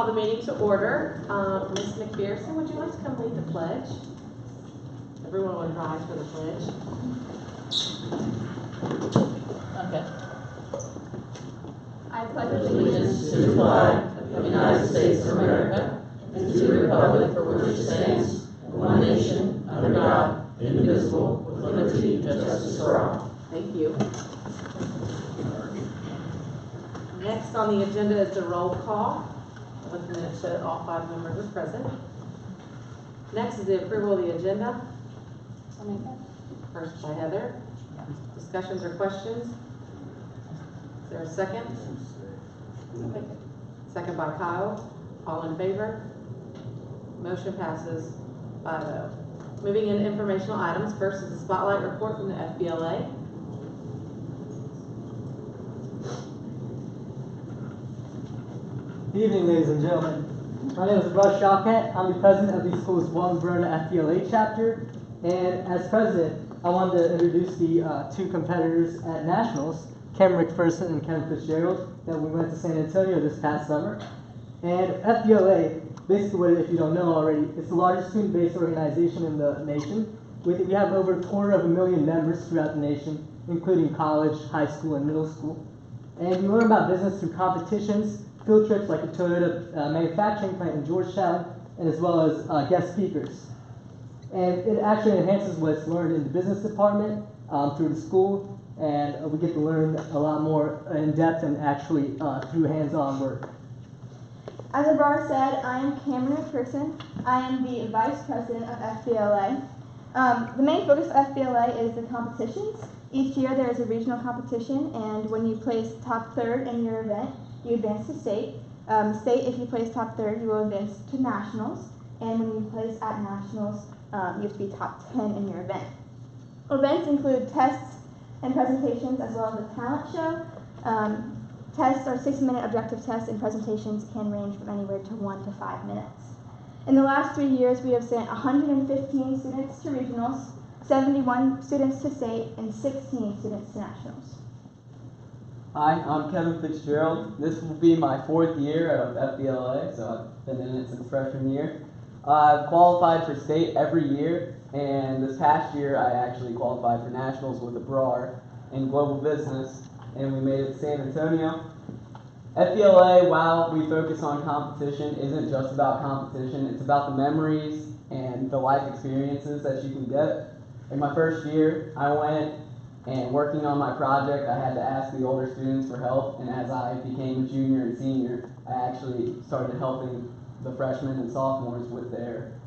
call the meeting to order. Ms. McPherson, would you like to come lead the pledge? Everyone would rise for the pledge. Okay. I pledge allegiance to the flag of the United States of America and to the republic for which it stands, one nation, under God, indivisible, with liberty and justice for all. Thank you. Next on the agenda is the roll call. With minutes that all 5 members are present. Next is the approval of the agenda. First by Heather. Discussions or questions? Is there a second? Second by Kyle. All in favor? Motion passes 5-0. Moving into informational items. First is the spotlight report from the FBLA. Good evening, ladies and gentlemen. My name is Russ Shawkat. I'm the president of the school's Walton Verona FBLA chapter. And as president, I wanted to introduce the 2 competitors at Nationals, Cameron McPherson and Kevin Fitzgerald, that we went to San Antonio this past summer. And FBLA, basically, if you don't know already, it's the largest student-based organization in the nation. We have over 250,000 members throughout the nation, including college, high school, and middle school. And we learn about business through competitions, field trips like the Toyota manufacturing plant in Georgetown, and as well as guest speakers. And it actually enhances what's learned in the business department through the school, and we get to learn a lot more in depth and actually through hands-on work. As Abrar said, I am Cameron McPherson. I am the vice president of FBLA. The main focus of FBLA is the competitions. Each year there is a regional competition, and when you place top 3rd in your event, you advance to state. State, if you place top 3rd, you will advance to nationals. And when you place at nationals, you have to be top 10 in your event. Events include tests and presentations, as well as a talent show. Tests are 6-minute objective tests, and presentations can range from anywhere to 1 to 5 minutes. In the last 3 years, we have sent 115 students to regionals, 71 students to state, and 16 students to nationals. Hi, I'm Kevin Fitzgerald. This will be my 4th year of FBLA, so I've been in it since freshman year. I've qualified for state every year, and this past year I actually qualified for nationals with a BRAR in global business, and we made it to San Antonio. FBLA, while we focus on competition, isn't just about competition. It's about the memories and the life experiences that you can get. In my first year, I went and working on my project, I had to ask the older students for help, and as I became a junior and senior, I actually started helping the freshmen and sophomores with their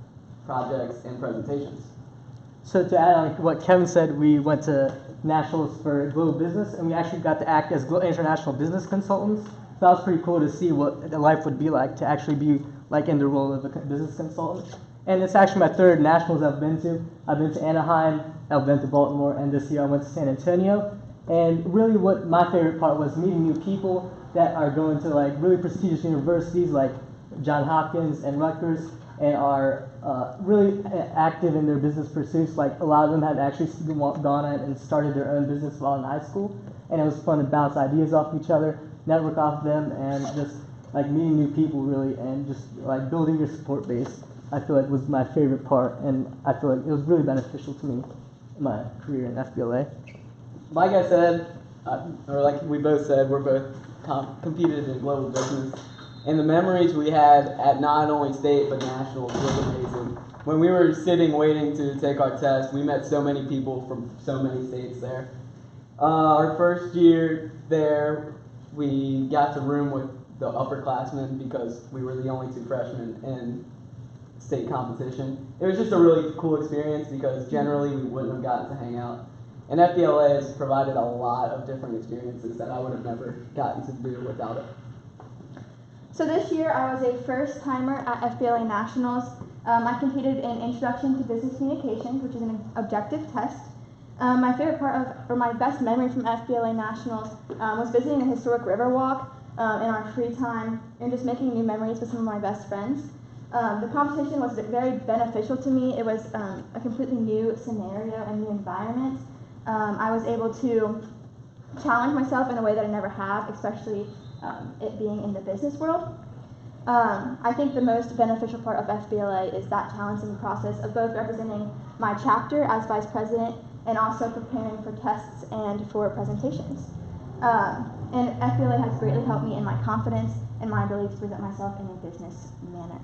projects and presentations. So to add on what Kevin said, we went to nationals for global business, and we actually got to act as international business consultants. So that was pretty cool to see what life would be like to actually be like in the role of a business consultant. And it's actually my 3rd nationals I've been to. I've been to Anaheim, I've been to Baltimore, and this year I went to San Antonio. And really what my favorite part was meeting new people that are going to like really prestigious universities like Johns Hopkins and Rutgers, and are really active in their business pursuits. Like a lot of them had actually gone out and started their own business while in high school. And it was fun to bounce ideas off each other, network off them, and just like meeting new people really, and just like building your support base. I feel like was my favorite part, and I feel like it was really beneficial to me in my career in FBLA. Like I said, or like we both said, we're both competed in global business, and the memories we had at not only state but nationals was amazing. When we were sitting waiting to take our test, we met so many people from so many states there. Our first year there, we got to room with the upperclassmen because we were the only 2 freshmen in state competition. It was just a really cool experience because generally we wouldn't have gotten to hang out. And FBLA has provided a lot of different experiences that I would have never gotten to do without it. So this year I was a first-timer at FBLA Nationals. I competed in Introduction to Business Communications, which is an objective test. My favorite part of, or my best memory from FBLA Nationals was visiting the historic Riverwalk in our free time and just making new memories with some of my best friends. The competition was very beneficial to me. It was a completely new scenario and new environment. I was able to challenge myself in a way that I never have, especially it being in the business world. I think the most beneficial part of FBLA is that challenging process of both representing my chapter as vice president and also preparing for tests and for presentations. And FBLA has greatly helped me in my confidence and my ability to present myself in a business manner.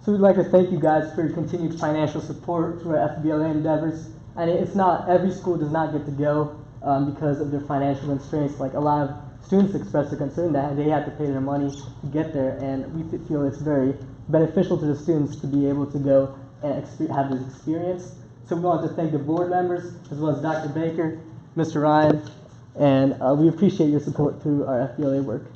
So we'd like to thank you guys for your continued financial support to our FBLA endeavors. And it's not, every school does not get to go because of their financial constraints. Like a lot of students express their concern that they have to pay their money to get there, and we feel it's very beneficial to the students to be able to go and have this experience. So we want to thank the board members, as well as Dr. Baker, Mr. Ryan, and we appreciate your support through our FBLA work.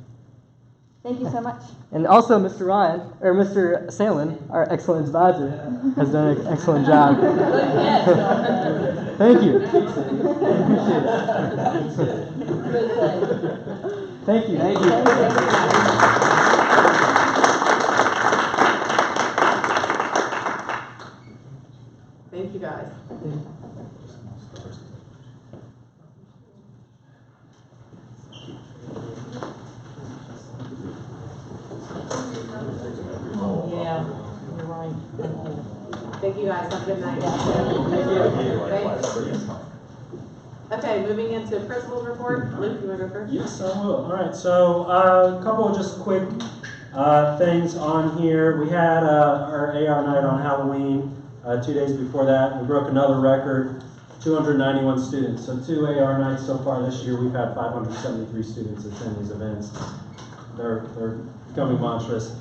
Thank you so much. And also Mr. Ryan, or Mr. Salen, our excellent advisor, has done an excellent job. Thank you. Appreciate it. Thank you. Thank you. Thank you, guys. Yeah, you're right. Thank you, guys. Have a good night. Thanks. Okay, moving into principal's report. Luke, you want to go first? Yes, I will. All right, so a couple of just quick things on here. We had our AR night on Halloween 2 days before that. We broke another record, 291 students. So 2 AR nights so far this year. We've had 573 students attend these events. They're becoming monstrous.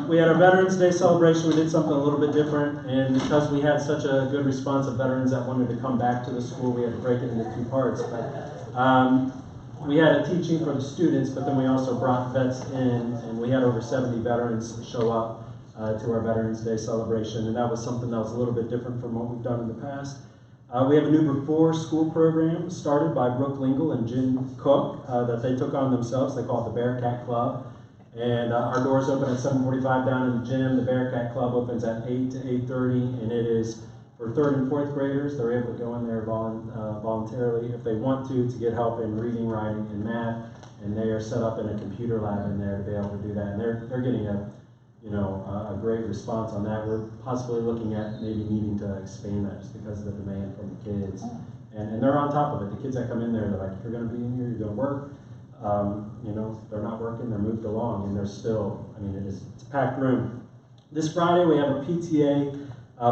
We had our Veterans Day celebration. We did something a little bit different, and because we had such a good response of veterans that wanted to come back to the school, we had to break it into 2 parts. But we had a teaching for the students, but then we also brought vets in, and we had over 70 veterans show up to our Veterans Day celebration, and that was something that was a little bit different from what we've done in the past. We have a new before school program started by Brooke Lingle and Jim Cook that they took on themselves. They call it the Bearcat Club. And our doors open at 7:45 down in the gym. The Bearcat Club opens at 8 to 8:30, and it is for 3rd and 4th graders. They're able to go in there voluntarily if they want to get help in reading, writing, and math. And they are set up in a computer lab in there to be able to do that. And they're getting a great response on that. We're possibly looking at maybe needing to expand that just because of the demand from the kids. And they're on top of it. The kids that come in there, they're like, if you're going to be in here, you're going to work. They're not working, they're moved along, and they're still, it's a packed room. This Friday we have a PTA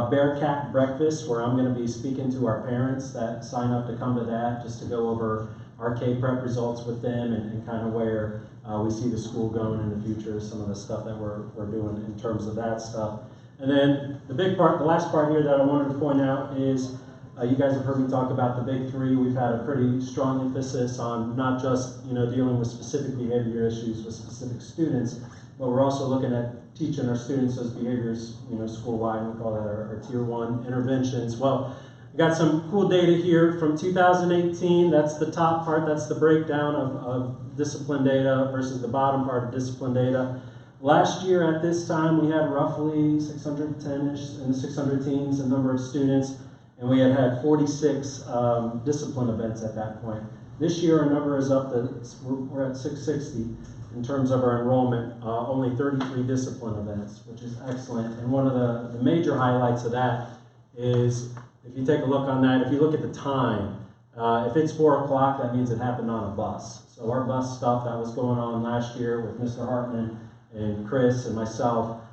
Bearcat breakfast where I'm going to be speaking to our parents that sign up to come to that, just to go over our K-Prep results with them and kind of where we see the school going in the future, some of the stuff that we're doing in terms of that stuff. And then the last part here that I wanted to point out is you guys have heard me talk about the big 3. We've had a pretty strong emphasis on not just dealing with specific behavior issues with specific students, but we're also looking at teaching our students those behaviors, school-wide. We call that our Tier 1 interventions. Well, we got some cool data here from 2018. That's the top part. That's the breakdown of discipline data versus the bottom part of discipline data. Last year at this time, we had roughly 610-ish in the 600 teens, a number of students. And we had 46 discipline events at that point. This year our number is up to, we're at 660 in terms of our enrollment, only 33 discipline events, which is excellent. And one of the major highlights of that is, if you take a look on that, if you look at the time, if it's 4 o'clock, that means it happened on a bus. So our bus stuff that was going on last year with Mr. Hartman and Chris and myself,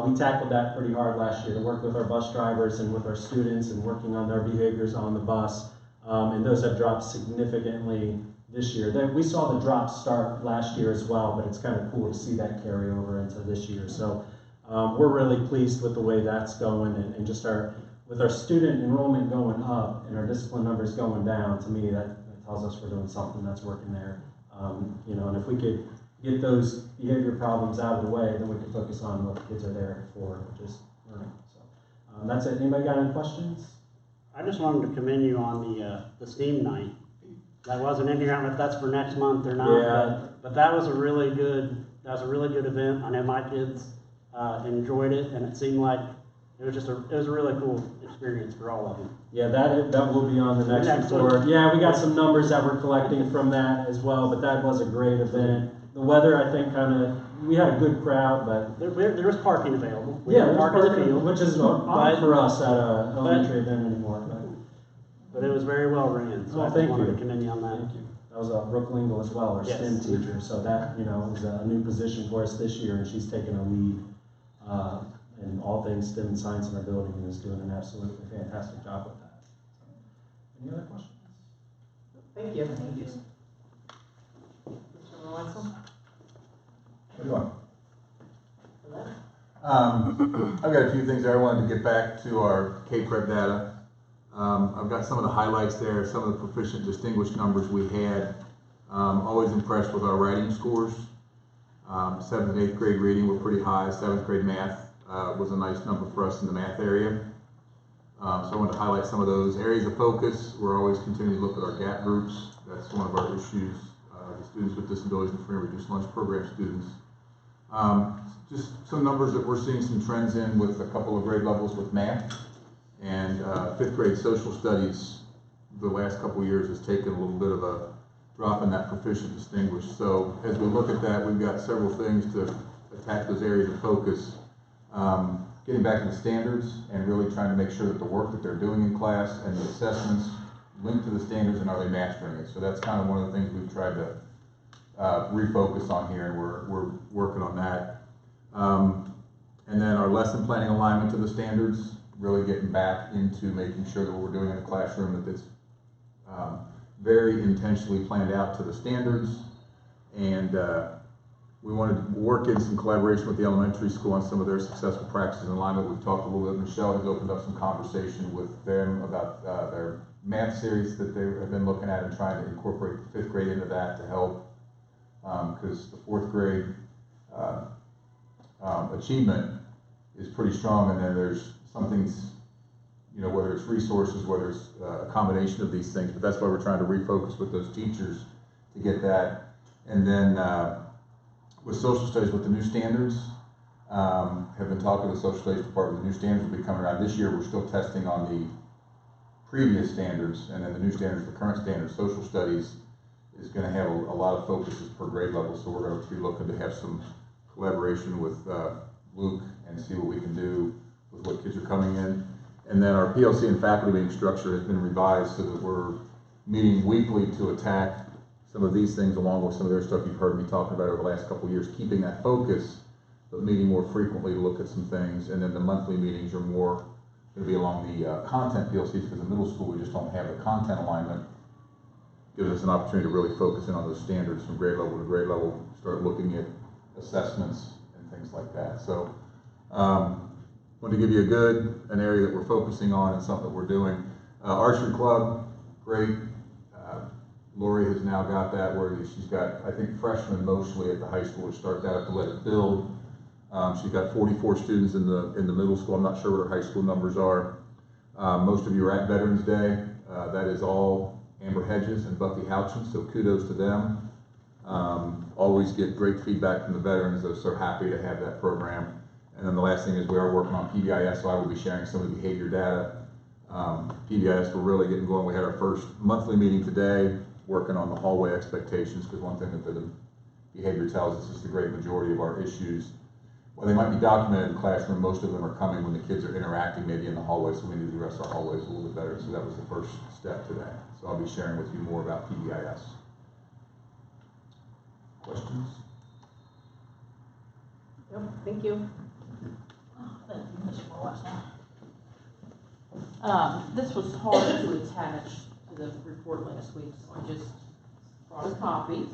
we tackled that pretty hard last year to work with our bus drivers and with our students and working on their behaviors on the bus. And those have dropped significantly this year. We saw the drops start last year as well, but it's kind of cool to see that carry over into this year. So we're really pleased with the way that's going, and just with our student enrollment going up and our discipline numbers going down. To me, that tells us we're doing something that's working there. And if we could get those behavior problems out of the way, then we can focus on what the kids are there for, which is learning. So that's it. Anybody got any questions? I just wanted to commend you on the STEAM night. That wasn't in here. I don't know if that's for next month or not. Yeah. But that was a really good event. I know my kids enjoyed it, and it seemed like it was a really cool experience for all of them. Yeah, that will be on the next report. Yeah, we got some numbers that we're collecting from that as well, but that was a great event. The weather, I think, kind of we had a good crowd, but There was parking available. We yeah, didn't there's park in the parking, field, which is odd for us at a elementary event anymore. but it was very well ran, so Oh, I thank wanted you. to commend you on that. Thank you. That was Brooke Lingle as well, our Yes. STEM teacher, so that, you know, is a new position for us this year, and she's taken a lead in all things STEM and science in our building, and is doing an absolutely fantastic job with that. Any other questions? Thank you. Thank you. Mr. Wenzel? Good one. I've got a few things there. I wanted to get back to our K-Prep data. I've got some of the highlights there, some of the proficient distinguished numbers we had. Always impressed with our writing scores. 7th and 8th grade reading were pretty high. 7th grade math was a nice number for us in the math area. So I wanted to highlight some of those areas of focus. We're always continuing to look at our gap groups. That's one of our issues. The students with disabilities and free and reduced lunch program students. Just some numbers that we're seeing some trends in with a couple of grade levels with math. And 5th grade social studies the last couple of years has taken a little bit of a drop in that proficient distinguished. So as we look at that, we've got several things to attack those areas of focus. Getting back to the standards and really trying to make sure that the work that they're doing in class and the assessments link to the standards and are they mastering it. So that's kind of one of the things we've tried to refocus on here, and we're working on that. And then our lesson planning alignment to the standards, really getting back into making sure that what we're doing in the classroom, that it's very intentionally planned out to the standards. And we wanted to work in some collaboration with the elementary school on some of their successful practices in alignment. We've talked a little bit. Michelle has opened up some conversation with them about their math series that they have been looking at and trying to incorporate the 5th grade into that to help, because the 4th grade achievement is pretty strong, and then there's some things, you know, whether it's resources, whether it's a combination of these things, but that's why we're trying to refocus with those teachers to get that. And then with social studies, with the new standards, have been talking to the social studies department. The new standards will be coming around this year. We're still testing on the previous standards, and then the new standards, the current standards. Social studies is going to have a lot of focuses per grade level, so we're going to be looking to have some collaboration with Luke and see what we can do with what kids are coming in. And then our PLC and faculty meeting structure has been revised so that we're meeting weekly to attack some of these things along with some of their stuff you've heard me talking about over the last couple of years, keeping that focus, but meeting more frequently to look at some things. And then the monthly meetings are more going to be along the content PLCs, because in middle school we just don't have the content alignment. Gives us an opportunity to really focus in on those standards from grade level to grade level, start looking at assessments and things like that. So want to give you an area that we're focusing on and something that we're doing. Archery club, great. Lori has now got that where she's got, I think, freshmen mostly at the high school to start that up to let it build. She's got 44 students in the middle school. I'm not sure what her high school numbers are. Most of you are at Veterans Day. That is all Amber Hedges and Buffy Houchin, so kudos to them. Always get great feedback from the veterans. They're so happy to have that program. And then the last thing is we are working on PBIS, so I will be sharing some of the behavior data. PBIS, we're really getting going. We had our first monthly meeting today, working on the hallway expectations, because one thing that the behavior tells us is the great majority of our issues, well, they might be documented in the classroom, most of them are coming when the kids are interacting maybe in the hallway, so we need to address our hallways a little bit better. So that was the first step today. So I'll be sharing with you more about PBIS. Questions? Yep, thank you. Thank you, Mr. Morrison. This was hard to attach to the report last week, so I just brought a copy.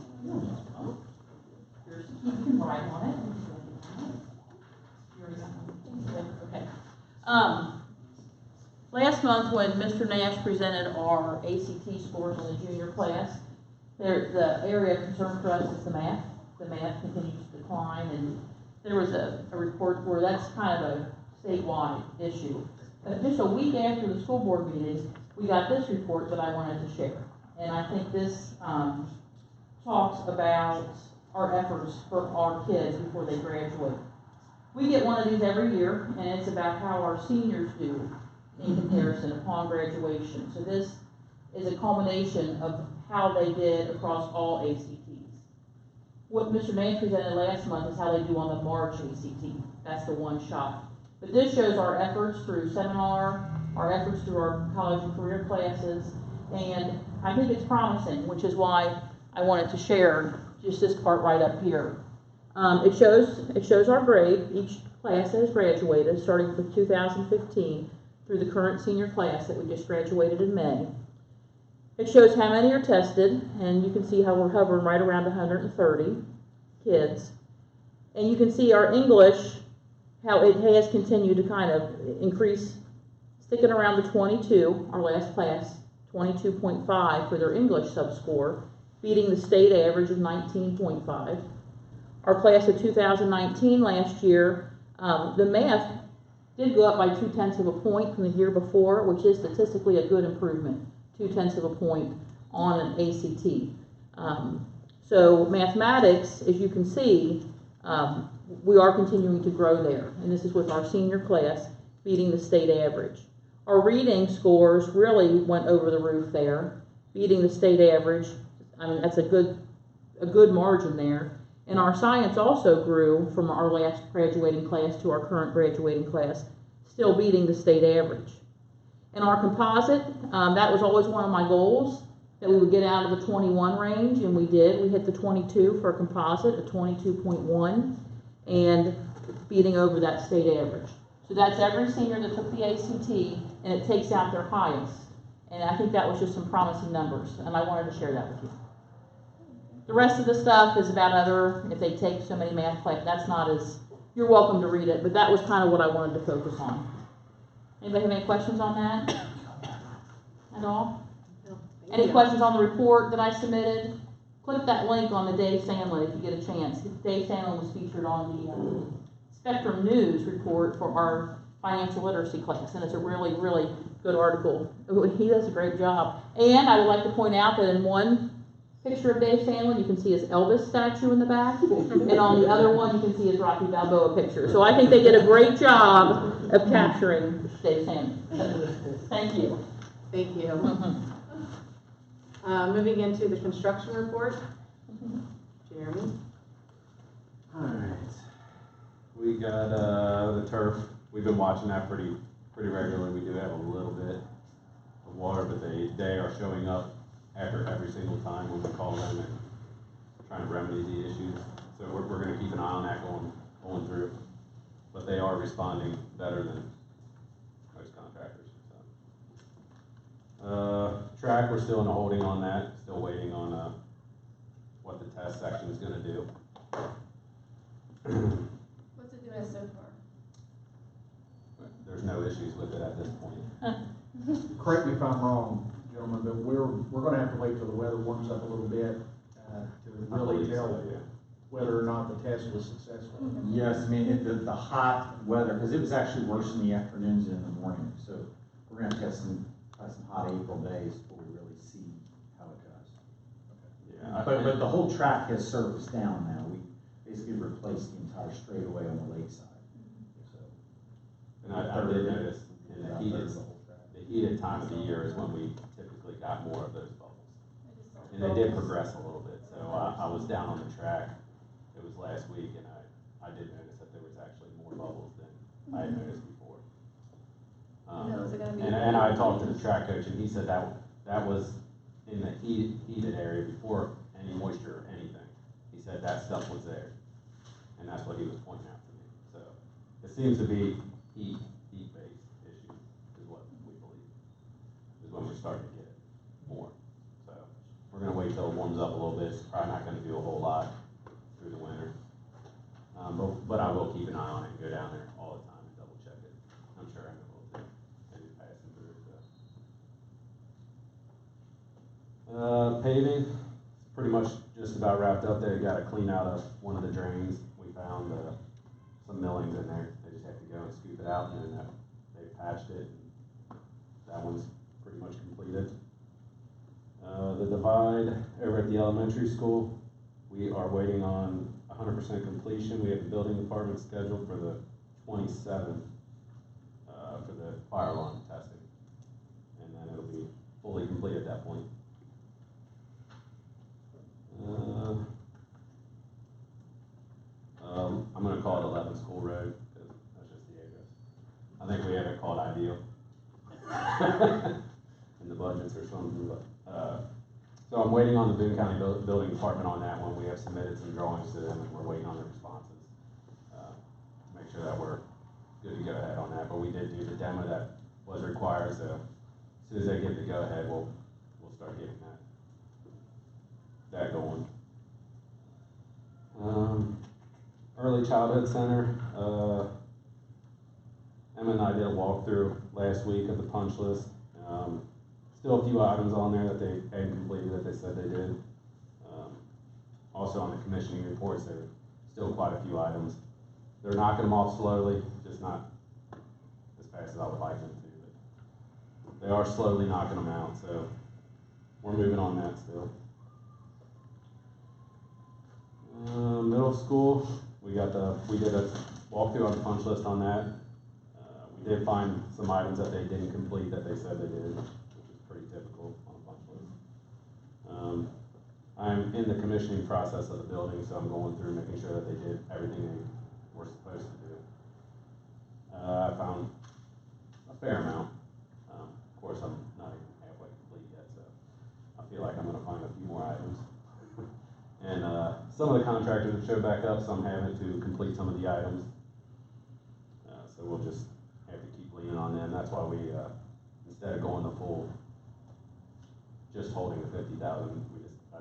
Here's, you can write on it. Okay. Last month when Mr. Nash presented our ACT scores in the junior class, the area of concern for us is the math. The math continues to decline, and there was a report where that's kind of a statewide issue. Just a week after the school board meeting, we got this report that I wanted to share. And I think this talks about our efforts for our kids before they graduate. We get one of these every year, and it's about how our seniors do in comparison upon graduation. So this is a culmination of how they did across all ACTs. what Mr. Nance presented last month is how they do on the March ACT. That's the one shot. But this shows our efforts through seminar, our efforts through our college and career classes, and I think it's promising, which is why I wanted to share just this part right up here. It shows our grade, each class that has graduated, starting from 2015 through the current senior class that we just graduated in May. It shows how many are tested, and you can see how we're hovering right around 130 kids. And you can see our English, how it has continued to kind of increase, sticking around the 22, our last class, 22.5 for their English subscore, beating the state average of 19.5. Our class of 2019 last year, the math did go up by 0.2 of a point from the year before, which is statistically a good improvement, 0.2 of a point on an ACT. So mathematics, as you can see, we are continuing to grow there, and this is with our senior class beating the state average. Our reading scores really went over the roof there, beating the state average. I mean, that's a good margin there. And our science also grew from our last graduating class to our current graduating class, still beating the state average. And our composite, that was always one of my goals, that we would get out of the 21 range, and we did. We hit the 22 for a composite, a 22.1, and beating over that state average. So that's every senior that took the ACT, and it takes out their highest. And I think that was just some promising numbers, and I wanted to share that with you. The rest of the stuff is about other, if they take so many math classes, that's not as, you're welcome to read it, but that was kind of what I wanted to focus on. Anybody have any questions on that at all? Any questions on the report that I submitted? Click that link on the Dave Sandlin if you get a chance. Dave Sandlin was featured on the Spectrum News report for our financial literacy class, and it's a really, really good article. He does a great job. And I would like to point out that in one picture of Dave Sandlin, you can see his Elvis statue in the back, and on the other one, you can see his Rocky Balboa picture. So I think they did a great job of capturing Dave Sandlin. Thank you. Thank you. Moving into the construction report. Jeremy. All right. We got the turf. We've been watching that pretty regularly. We do have a little bit of water, but they are showing up after every single time when we call them and trying to remedy the issues. So we're going to keep an eye on that going through. But they are responding better than most contractors. So. Track, we're still in a holding on that. Still waiting on what the test section is going to do. What's it doing so far? There's no issues with it at this point. Correct me if I'm wrong, gentlemen, but we're going to have to wait till the weather warms up a little bit to really tell whether or not the test was successful. Yes, I mean, the hot weather, because it was actually worse in the afternoons and in the morning, so we're going to test some hot April days before we really see how it does. Yeah, But the whole track has surfaced down now. We basically replaced the entire straightaway on the lakeside. So, and I did notice in the heated time of the year is when we typically got more of those bubbles. And they did progress a little bit. So I was down on the track. It was last week, and I did notice that there was actually more bubbles than I had noticed before. And I talked to the track coach, and he said that was in the heated area before any moisture or anything. He said that stuff was there, and that's what he was pointing out to me. So it seems to be heat-based issues is what we believe is when we're starting to get it more. So we're going to wait till it warms up a little bit. It's probably not going to do a whole lot through the winter, but I will keep an eye on it and go down there all the time and double check it. I'm sure I will too. Passing through. So. Paving, it's pretty much just about wrapped up. They got to clean out of one of the drains. We found some millings in there. They just have to go and scoop it out, and then they patched it. And that one's pretty much completed. The divide over at the elementary school, we are waiting on 100% completion. We have the building department scheduled for the 27th for the fire alarm testing, and then it'll be fully complete at that point. I'm gonna call it 11 School Road, because that's just the address. I think we have it called Ideal in the budgets or something, but, so I'm waiting on the Boone County Building Department on that one. We have submitted some drawings to them, and we're waiting on their responses. Make sure that we're good to go ahead on that, but we did do the demo that was required, so as soon as they give the go-ahead, we'll start getting that going. Early Childhood Center, Emma and I did a walkthrough last week of the punch list. Still a few items on there that they hadn't completed that they said they did. Also on the commissioning reports, there are still quite a few items. They're knocking them off slowly, just not as fast as I would like them to, but they are slowly knocking them out, so we're moving on that still. Middle school, we did a walkthrough on the punch list on that. We did find some items that they didn't complete that they said they did, which is pretty typical on a punch list. I'm in the commissioning process of the building, so I'm going through making sure that they did everything they were supposed to do. I found a fair amount. Of course, I'm not even halfway complete yet, so I feel like I'm going to find a few more items. And some of the contractors have showed back up, some haven't, to complete some of the items. So we'll just have to keep leaning on them. That's why we, instead of going the full, just holding the 50,000, I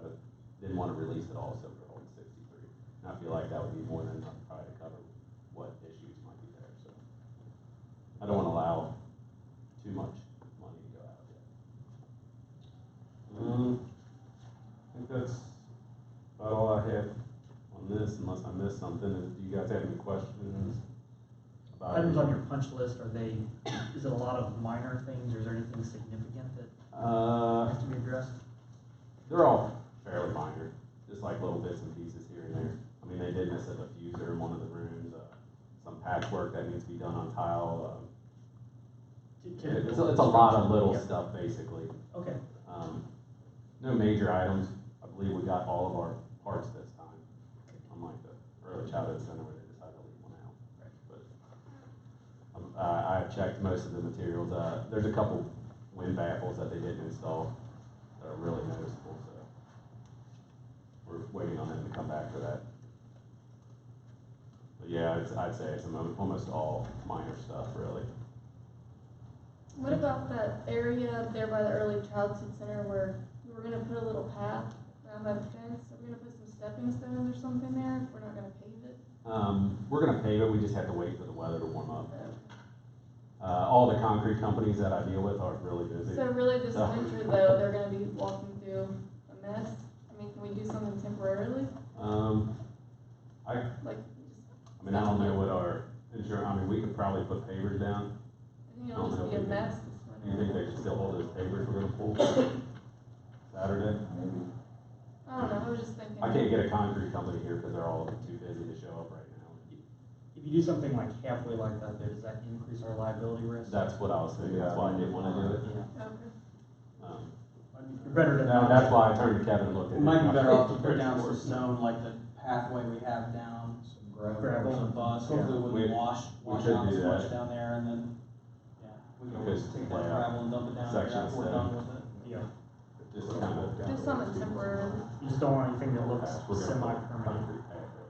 didn't want to release it all, so we're holding 63. And I feel like that would be more than enough probably to cover what issues might be there. So I don't want to allow too much money to go out yet. I think that's about all I have on this, unless I missed something. Do you guys have any questions about items on your punch list? Is it a lot of minor things, or is there anything significant that has to be addressed? They're all fairly minor, just like little bits and pieces here and there. I mean, they did miss a diffuser in one of the rooms, some patchwork that needs to be done on tile. It's a lot of little stuff, basically. Okay. No major items. I believe we got all of our parts this time, unlike the Early Childhood Center where they decided to leave one out. Right. But I have checked most of the materials. There's a couple wind baffles that they didn't install that are really noticeable, so we're waiting on them to come back for that. But yeah, I'd say it's almost all minor stuff, really. What about that area there by the Early Childhood Center where we were going to put a little path around by the fence? Are we going to put some stepping stones or something there if we're not going to pave it? We're going to pave it. We just have to wait for the weather to warm up. All the concrete companies that I deal with are really busy. So really this winter though, they're going to be walking through a mess? I mean, can we do something temporarily? I don't know what our insurance, we could probably put pavers down. I think it'll just be a mess this winter. Do you think they should still hold those pavers we're going to pull Saturday? Maybe. I don't know, I was just thinking. I can't get a concrete company here because they're all too busy to show up right now. If you do something like halfway like that, does that increase our liability risk? That's what I was thinking. That's why I didn't want to do it. Yeah. Okay. You're better than That's why I turned to Kevin and looked at it. It might be better off to put down some stone like the pathway we have down, Some gravel and bus, hopefully it wouldn't wash could out do so much that. down there, and then, yeah, we can We always could take lay that out gravel and dump it down there sections after we're there. done with it. Yeah. Just kind of. Just something temporary. You just don't want anything that looks We're gonna put semi-permanent. concrete pad there.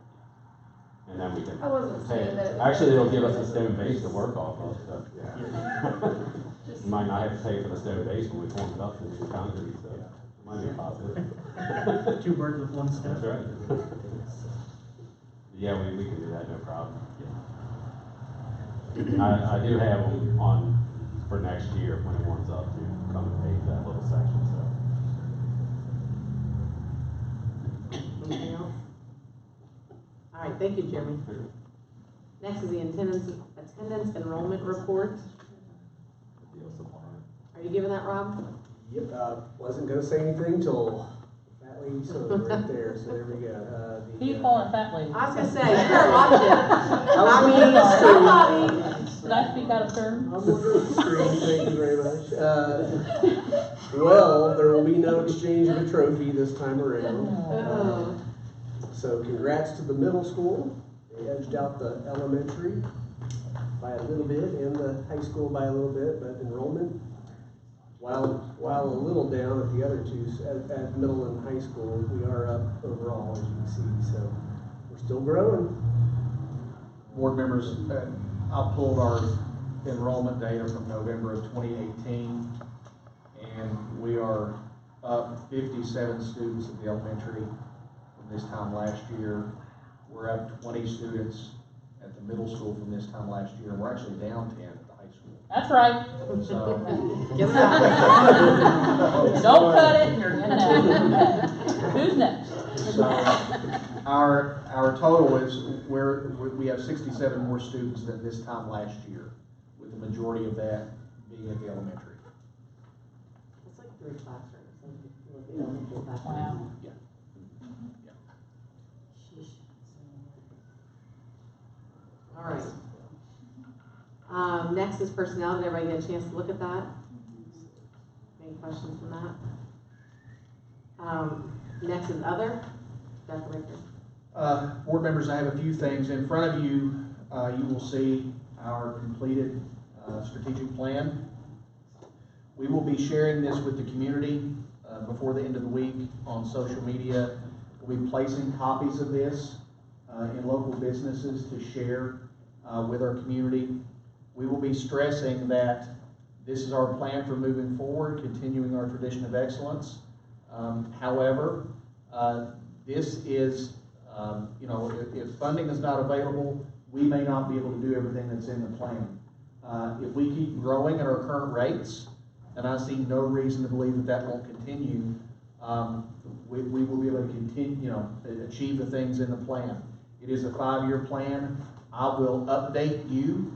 And then we can. I wasn't saying that it was. Actually, it'll give us a stone base to work off of, so. Just- You might not have to pay for the stone base when we form it up to do concrete, so it might be positive. 2 birds with 1 stone. That's right. Yeah, we can do that, no problem. I do have them on for next year when it warms up to come and pave that little section, so. Anything else? All right, thank you, Jeremy. Next is the attendance enrollment report. Are you giving that, Rob? Yep, wasn't gonna say anything till that lady said it right there, so there we go. Who you calling fat lady? I was gonna say, you better watch it. Somebody. Did I speak out of turn? I'm looking at the screen, thank you very much. Well, there will be no exchange of a trophy this time around. Oh. So congrats to the middle school We edged out the elementary by a little bit and the high school by a little bit, but enrollment, while a little down at the other two, at middle and high school, we are up overall, as you can see, so we're still growing. Board members, I pulled our enrollment data from November of 2018, and we are up 57 students at the elementary from this time last year. We're up 20 students at the middle school from this time last year, and we're actually down 10 at the high school. That's right. So, Give it out. Don't cut it, and you're gonna have. Who's next? so our total is, we have 67 more students than this time last year, with the majority of that being at the elementary. It's like 3 classrooms. Wow. Yeah. All right. Next is personnel. Did everybody get a chance to look at that? Any questions from that? Next is other. Dr. Richter. Board members, I have a few things. In front of you, you will see our completed strategic plan. We will be sharing this with the community before the end of the week on social media. We'll be placing copies of this in local businesses to share with our community. We will be stressing that this is our plan for moving forward, continuing our tradition of excellence. However, this is, if funding is not available, we may not be able to do everything that's in the plan. If we keep growing at our current rates, and I see no reason to believe that that won't continue, we will be able to continue, achieve the things in the plan. It is a 5-year plan. I will update you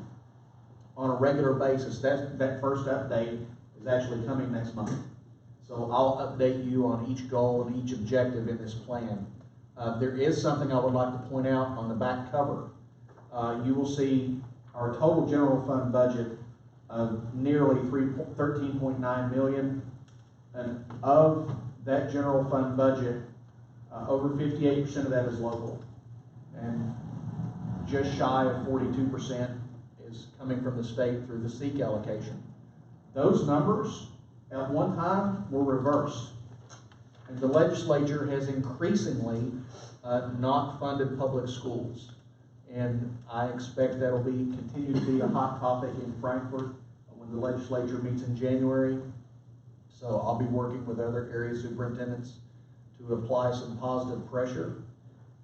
on a regular basis. That first update is actually coming next month. So I'll update you on each goal and each objective in this plan. There is something I would like to point out on the back cover. You will see our total general fund budget of nearly $13.9 million. And of that general fund budget, over 58% of that is local. And just shy of 42% is coming from the state through the SEEK allocation. Those numbers at one time were reversed. And the legislature has increasingly not funded public schools. And I expect that'll continue to be a hot topic in Frankfort when the legislature meets in January. So I'll be working with other area superintendents to apply some positive pressure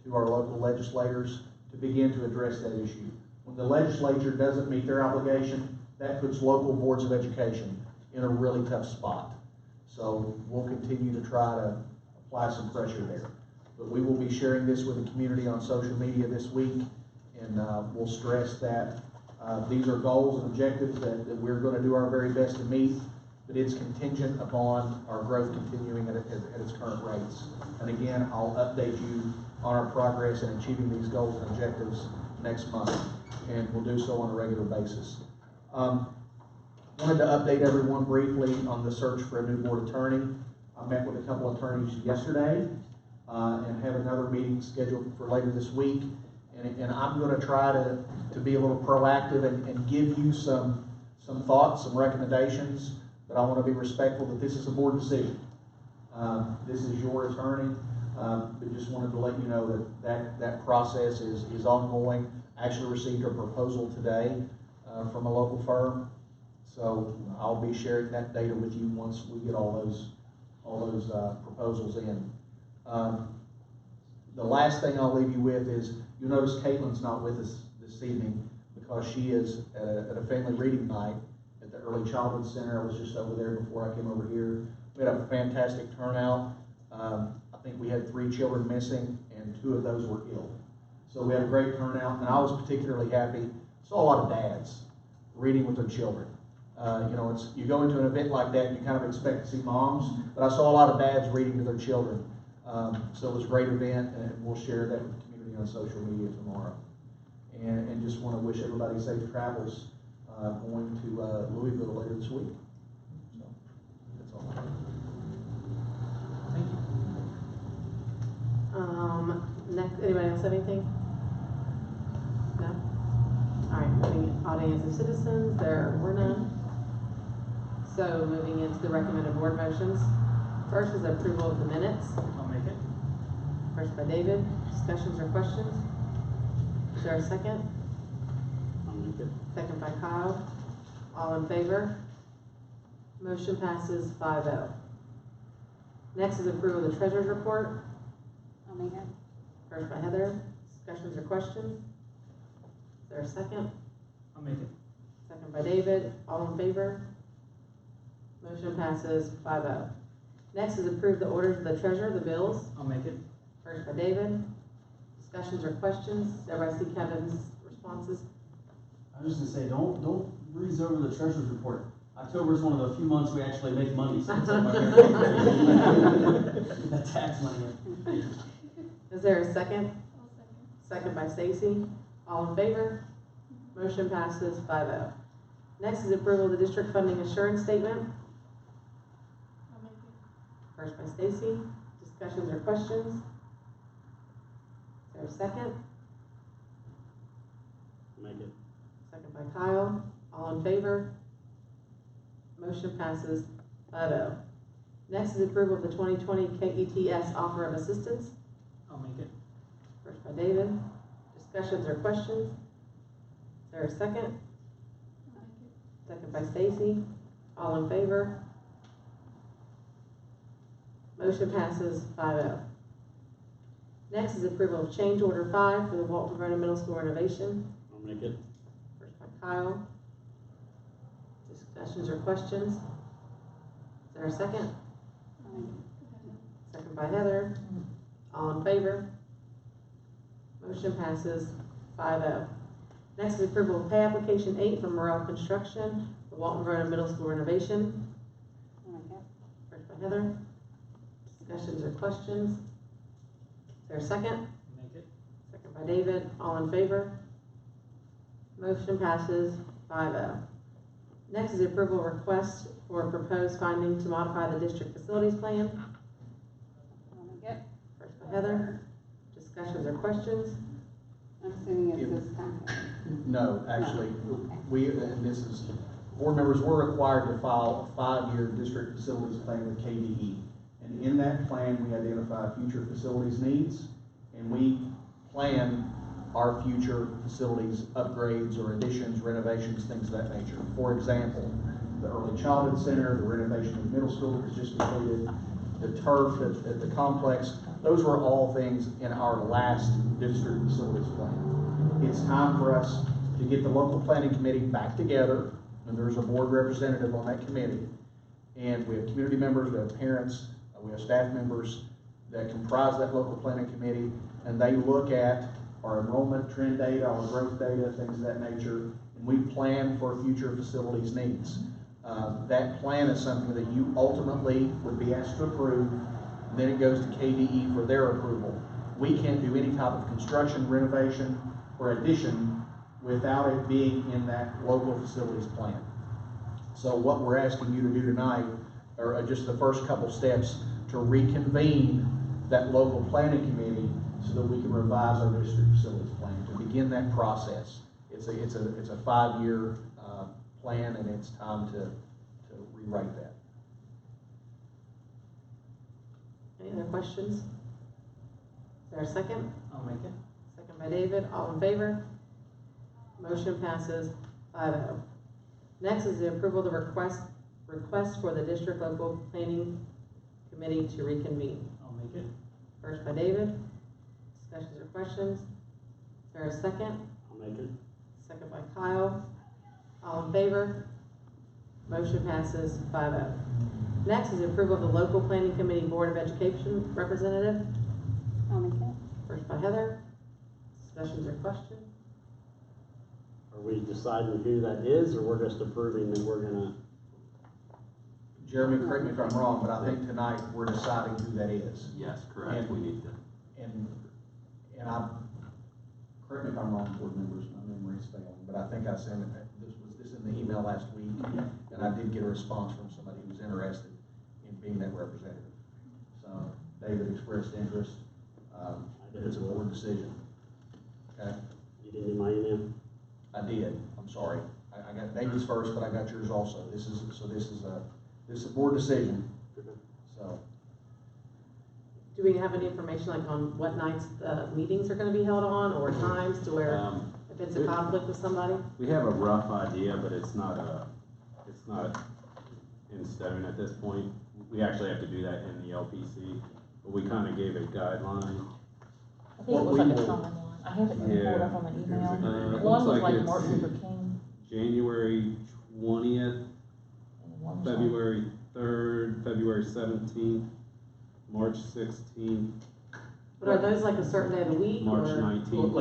to our local legislators to begin to address that issue. When the legislature doesn't meet their obligation, that puts local boards of education in a really tough spot. So we'll continue to try to apply some pressure there. But we will be sharing this with the community on social media this week, and we'll stress that these are goals and objectives that we're going to do our very best to meet, but it's contingent upon our growth continuing at its current rates. And again, I'll update you on our progress in achieving these goals and objectives next month, and we'll do so on a regular basis. Wanted to update everyone briefly on the search for a new board attorney. I met with a couple attorneys yesterday and have another meeting scheduled for later this week. And I'm going to try to be a little proactive and give you some thoughts, some recommendations, but I want to be respectful that this is a board decision. This is your attorney, but just wanted to let you know that process is ongoing. I actually received a proposal today from a local firm, so I'll be sharing that data with you once we get all those proposals in. The last thing I'll leave you with is, you'll notice Caitlin's not with us this evening because she is at a family reading night at the Early Childhood Center. I was just over there before I came over here. We had a fantastic turnout. I think we had 3 children missing, and 2 of those were ill. So we had a great turnout, and I was particularly happy. Saw a lot of dads reading with their children. You go into an event like that, and you kind of expect to see moms, but I saw a lot of dads reading to their children. So it was a great event, and we'll share that with the community on social media tomorrow. And just want to wish everybody safe travels going to Louisville later this week. So that's all I have. Thank you. Next, anybody else have anything? All right, moving audience of citizens, there were none. So moving into the recommended board motions. First is approval of the minutes. I'll make it. First by David, discussions or questions? Is there a second? I'll make it. Second by Kyle. All in favor? Motion passes 5-0. Next is approval of the treasurer's report. I'll make it. First by Heather, discussions or questions? Is there a second? I'll make it. Second by David, all in favor? Motion passes 5-0. Next is approve the orders of the treasurer, the bills. I'll make it. First by David, discussions or questions? Everybody see Kevin's responses? I was just gonna say, don't breeze over the treasurer's report. October is one of the few months we actually make money, so it's like that tax money. Is there a second? Second by Stacy. All in favor? Motion passes 5-0. Next is approval of the district funding assurance statement. First by Stacy. Discussions or questions? Is there a second? Make it. Second by Kyle. All in favor? Motion passes 5-0. Next is approval of the 2020 KETS offer of assistance. I'll make it. First by David. Discussions or questions? Is there a second? Second by Stacy. All in favor? Motion passes 5-0. Next is approval of change order 5 for the Walton Vernon Middle School renovation. I'll make it. First by Kyle. Discussions or questions? Is there a second? Second by Heather. All in favor? Motion passes 5-0. Next is approval of pay application 8 from Morel Construction, the Walton Vernon Middle School renovation. First by Heather. Discussions or questions? Is there a second? Make it. Second by David. All in favor? Motion passes 5-0. Next is approval request for proposed finding to modify the district facilities plan. I'll make it. First by Heather. Discussions or questions? I'm assuming it's this time. No, actually, we, and this is, board members were required to file a 5-year district facilities plan with KDE. And in that plan, we identify future facilities needs, and we plan our future facilities upgrades or additions, renovations, things of that nature. For example, the early childhood center, the renovation of the middle school that was just completed, the turf at the complex, those were all things in our last district facilities plan. It's time for us to get the local planning committee back together, and there's a board representative on that committee. And we have community members, we have parents, we have staff members that comprise that local planning committee, and they look at our enrollment trend data, our growth data, things of that nature, and we plan for future facilities needs. That plan is something that you ultimately would be asked to approve, and then it goes to KDE for their approval. We can't do any type of construction, renovation, or addition without it being in that local facilities plan. So what we're asking you to do tonight are just the first couple steps to reconvene that local planning committee so that we can revise our district facilities plan, to begin that process. It's a 5-year plan, and it's time to rewrite that. Any other questions? Is there a second? I'll make it. Second by David. All in favor? Motion passes 5-0. Next is the approval of the request for the district local planning committee to reconvene. I'll make it. First by David. Discussions or questions? Is there a second? I'll make it. Second by Kyle. All in favor? Motion passes 5-0. Next is approval of the local planning committee board of education representative. I'll make it. First by Heather. Discussions or questions? Are we deciding who that is, or we're just approving that we're gonna? Jeremy, correct me if I'm wrong, but I think tonight we're deciding who that is. Yes, correct, And- we need to. And correct me if I'm wrong, board members, my memory's failing, but I think I sent it, was this in the email last week? And I did get a response from somebody who was interested in being that representative. So David expressed interest. It's a board decision. Okay? You didn't get my email? I did, I'm sorry. I got David's first, but I got yours also. This is a board decision, so. Do we have any information like on what nights the meetings are gonna be held on, or times to where if it's a conflict with somebody? We have a rough idea, but it's not in stone at this point. We actually have to do that in the LPC, but we kind of gave a guideline. I think it was like a timeline. I have it pulled up on an email. It One looks was like it's Martin Luther King. January 20th, And one was February 3rd, February 17th, March 16th, But are those like a certain day of the week, March or? 19th.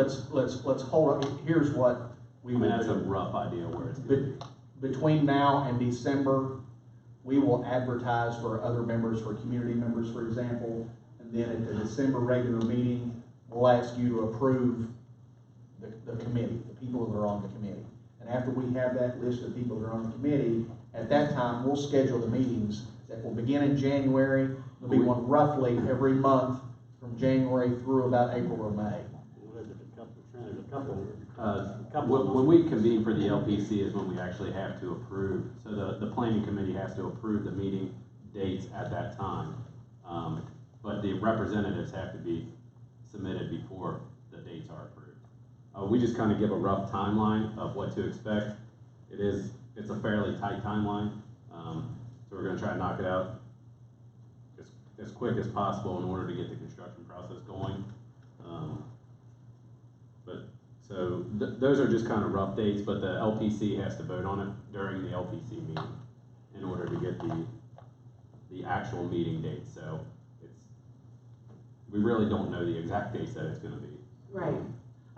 Let's hold on. Here's what we I mean, will that's a do. rough idea where it's going to be. Between now and December, we will advertise for other members, for community members, for example. And then at the December regular meeting, we'll ask you to approve the committee, the people that are on the committee. And after we have that list of people that are on the committee, at that time, we'll schedule the meetings that will begin in January. There'll be one roughly every month from January through about April or May. When we convene for the LPC is when we actually have to approve. So the planning committee has to approve the meeting dates at that time. But the representatives have to be submitted before the dates are approved. We just kind of give a rough timeline of what to expect. It's a fairly tight timeline. So we're going to try to knock it out as quick as possible in order to get the construction process going. Those are just kind of rough dates, but the LPC has to vote on it during the LPC meeting in order to get the actual meeting date. So we really don't know the exact dates that it's going to be. Right.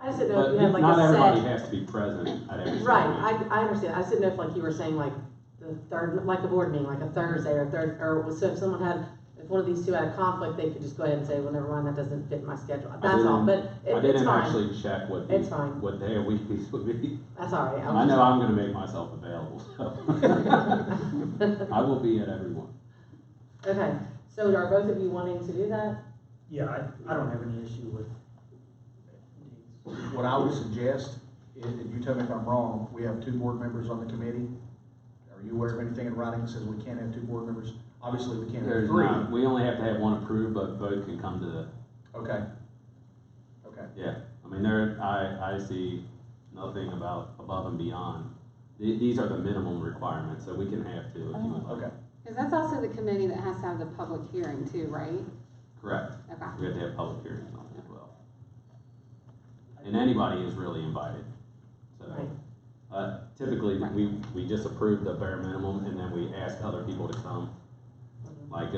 I just didn't know if you had like not a everybody set. has to be present at every Right, meeting. I understand. I just didn't know if like you were saying like the third, like a board meeting, like a Thursday or so if someone had, if one of these two had a conflict, they could just go ahead and say, well, never mind, that doesn't fit my schedule. That's all, but I it's didn't fine. actually check what It's fine. what day of week these would be. That's all right. I know I'm going to make myself available, so I will be at every one. Okay, so are both of you wanting to do that? Yeah, I don't have any issue with What I would suggest is, and you tell me if I'm wrong, we have 2 board members on the committee. Are you aware of anything in writing that says we can't have 2 board members? Obviously, we can't have There's 3. not, we only have to have one approved, but both can come to the. Okay. Okay. Yeah, I mean, I see nothing about above and beyond. These are the minimum requirements, so we can have 2 if you would like. Okay. Because that's also the committee that has to have the public hearing too, right? Correct. Okay. We have to have public hearings on it as well. And anybody is really invited. So, typically, we just approve the bare minimum, and then we ask other people to come, like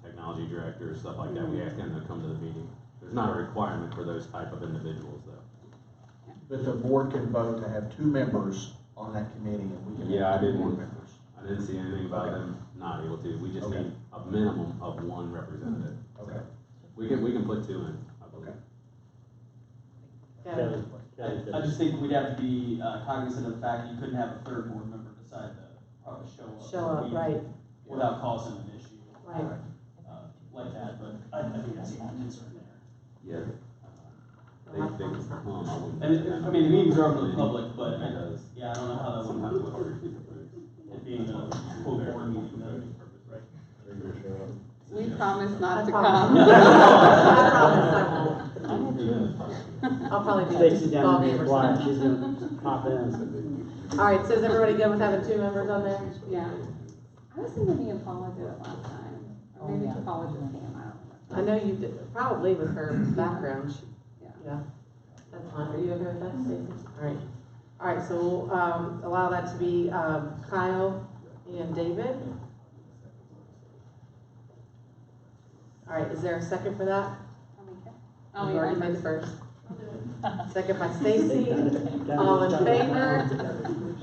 technology directors, stuff like that. We ask them to come to the meeting. There's not a requirement for those type of individuals, though. But the board can vote to have 2 members on that committee, and we can have 2 board members. I didn't see anything about them not able to. We just need a minimum of 1 representative. Okay. We can put 2 in, I believe. Yeah. I just think we'd have to be cognizant of the fact you couldn't have a 3rd board member decide to probably show up. Right. Without causing an issue. Right. Like that, but I think that's my concern there. Yeah. They come. And I mean, the meetings are open to the public, but Because yeah, I don't know how that would sometimes work. it's hard to keep it. It being a full board meeting, though. We promise not to I promise. come. I promise I won't. I'll probably be Stacy down ball there game or quiet, something. she's gonna pop in. All right, so is everybody good with having 2 members on there? Yeah. I was thinking me and Paula did it last time, or maybe Paula just came, I don't I know you did, probably with her background. Yeah. Yeah, that's fine. Are you okay with that, Stacy? All right. All right, so we'll allow that to be Kyle and David. All right, is there a second for that? I'll make it. You already made the first. Second by Stacy. All in favor?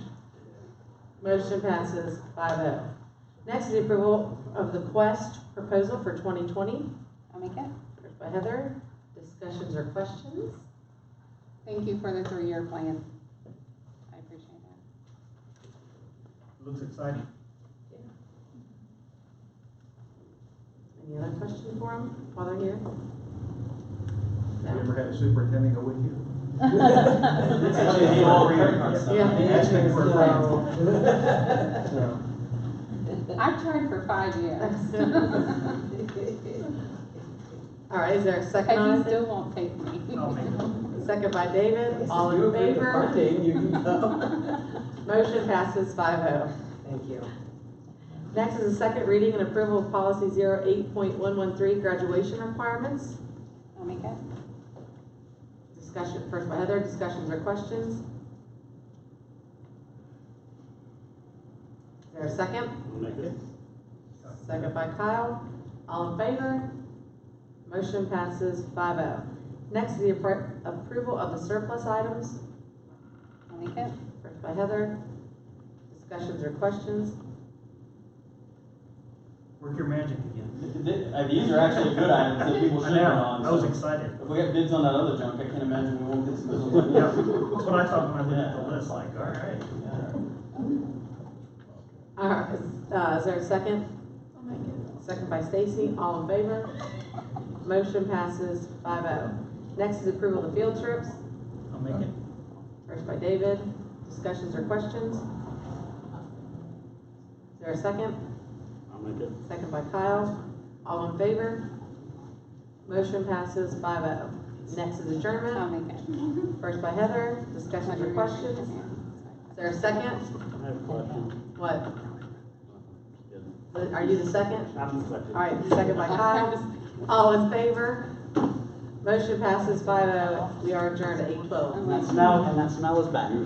Motion passes 5-0. Next is the approval of the Quest proposal for 2020. I'll make it. First by Heather. Discussions or questions? Thank you for the 3-year plan. I appreciate that. Looks exciting. Any other questions for them while they're here? Have you ever had a superintendent go with you? Asking for a friend. I've tried for 5 years. All right, is there a second And on he it? still won't take me. Second by David, all in favor? Motion passes 5-0. Thank you. Next is the second reading and approval of policy 08.113, graduation requirements. I'll make it. Discussion, first by Heather, discussions or questions? Is there a second? I'll make it. Second by Kyle, all in favor? Motion passes 5-0. Next is the approval of the surplus items. I'll make it. First by Heather, discussions or questions? Work your magic again. These are actually good items that people should I bid know, on. I was so excited. If we get bids on that other junk, I can't imagine we won't get some bids on that. Yeah, that's what I thought when I looked at the list, like, all right. All right, is there a second? I'll make it. Second by Stacy, all in favor? Motion passes 5-0. Next is approval of the field trips. I'll make it. First by David, discussions or questions? Is there a second? I'll make it. Second by Kyle, all in favor? Motion passes 5-0. Next is I'll adjournment. make it. First by Heather, discussions or questions? Is there a second? I have a question. What? Good. Are you the second? I'm the second. All right, second by Kyle, all in favor? Motion passes 5-0. We are adjourned at 8:12. And that smell is back.